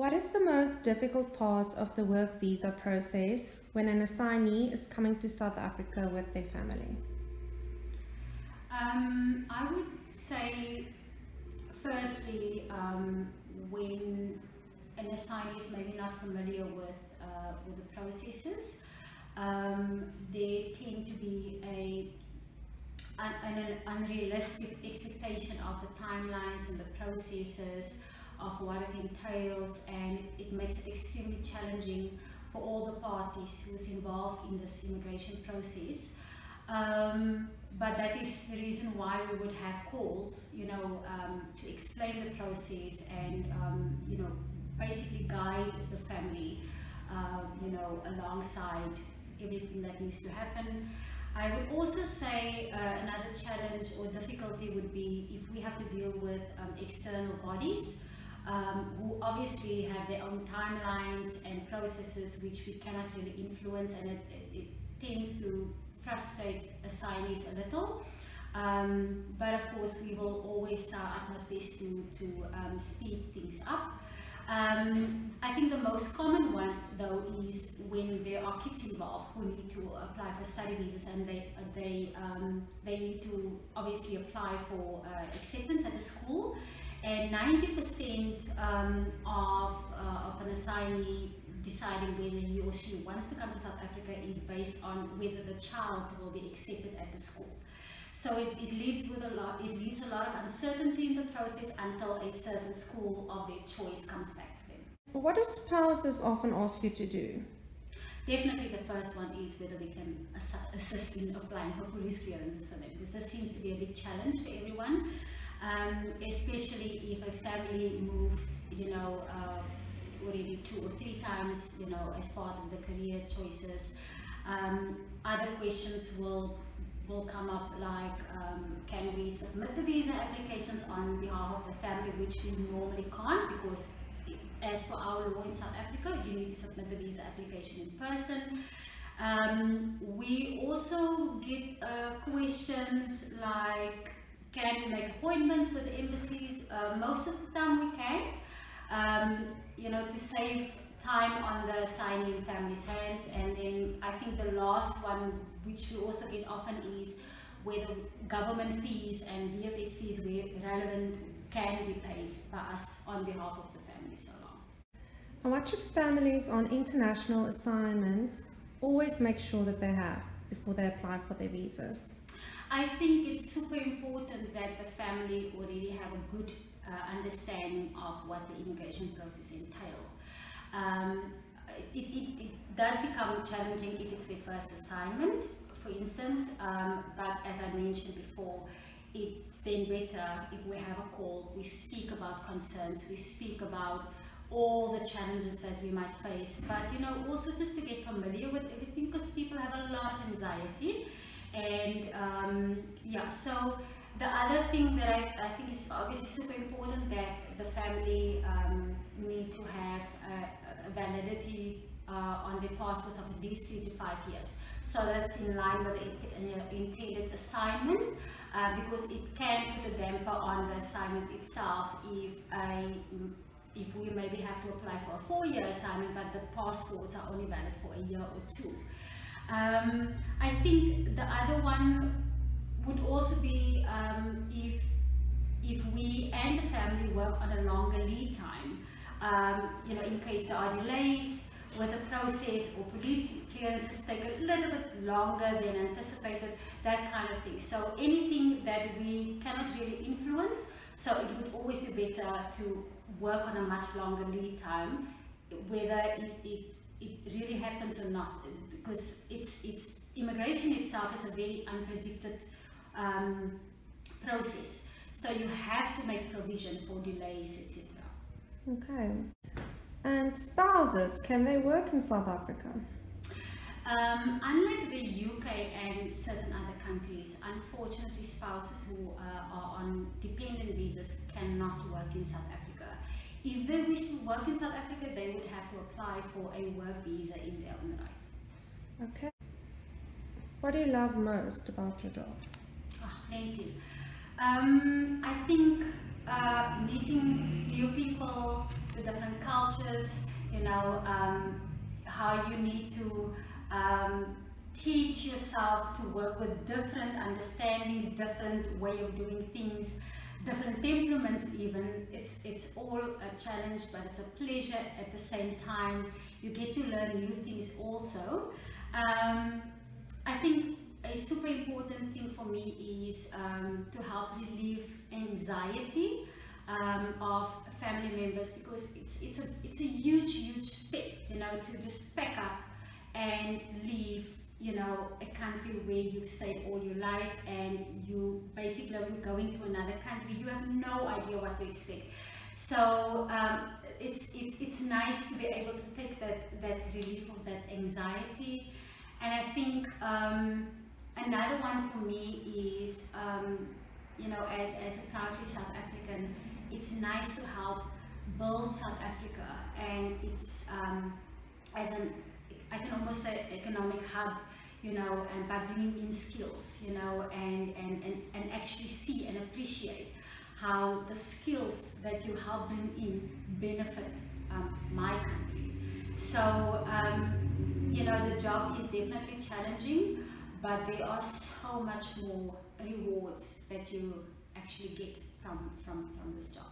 What is the most difficult part of the work visa process when an assignee is coming to South Africa with their family? I would say, firstly, when an assignee is maybe not familiar with the processes, there tend to be an unrealistic expectation of the timelines and the processes of what it entails, and it makes it extremely challenging for all the parties who's involved in this immigration process. But that is the reason why we would have calls, to explain the process and, basically guide the family, alongside everything that needs to happen. I would also say another challenge or difficulty would be if we have to deal with external bodies who obviously have their own timelines and processes which we cannot really influence, and it tends to frustrate assignees a little. But of course, we will always try our utmost best to speed things up. I think the most common one, though, is when there are kids involved who need to apply for study visas, and they need to obviously apply for acceptance at the school. And 90% of an assignee deciding whether he or she wants to come to South Africa is based on whether the child will be accepted at the school. So it leaves a lot of uncertainty in the process until a certain school of their choice comes back to them. What do spouses often ask you to do? Definitely the first one is whether we can assist in applying for police clearances for them, because this seems to be a big challenge for everyone. Especially if a family moved, already 2 or 3 times, as part of the career choices. Other questions will come up like, can we submit the visa applications on behalf of the family, which we normally can't, because as for our law in South Africa, you need to submit the visa application in person. We also get questions like, can we make appointments with the embassies? Most of the time we can, to save time on the assignee family's hands. And then I think the last one, which we also get often, is whether government fees and VFS fees, where relevant, can be paid by us on behalf of the family so long. And what should families on international assignments always make sure that they have before they apply for their visas? I think it's super important that the family already have a good understanding of what the immigration process entails. It does become challenging if it's their first assignment, for instance, but as I mentioned before, it's then better if we have a call, we speak about concerns, we speak about all the challenges that we might face, but also just to get familiar with everything, because people have a lot of anxiety. And so the other thing that I think is obviously super important, that the family need to have a validity on their passports of at least 3 to 5 years. So that's in line with the intended assignment, because it can put a damper on the assignment itself if we maybe have to apply for a 4-year assignment, but the passports are only valid for a year or 2. I think the other one would also be if we and the family work on a longer lead time, in case there are delays with the process or police clearances take a little bit longer than anticipated, that kind of thing. So anything that we cannot really influence, so it would always be better to work on a much longer lead time, whether it really happens or not, because it's immigration itself is a very unpredicted process, so you have to make provision for delays, etc. Okay. And spouses, can they work in South Africa? Unlike the UK and certain other countries, unfortunately spouses who are on dependent visas cannot work in South Africa. If they wish to work in South Africa, they would have to apply for a work visa in their own right. Okay. What do you love most about your job? Plenty. I think meeting new people, the different cultures, how you need to teach yourself to work with different understandings, different way of doing things, different temperaments even. It's all a challenge, but it's a pleasure at the same time. You get to learn new things also. I think a super important thing for me is to help relieve anxiety of family members, because it's a huge step, to just pack up and leave, a country where you've stayed all your life, and you basically going to another country. You have no idea what to expect. So it's nice to be able to take that relief of that anxiety. And I think another one for me is, as a country South African, it's nice to help build South Africa, and it's I can almost say economic hub, and by bringing in skills, and actually see and appreciate how the skills that you help bring in benefit my country. So, the job is definitely challenging, but there are so much more rewards that you actually get from this job.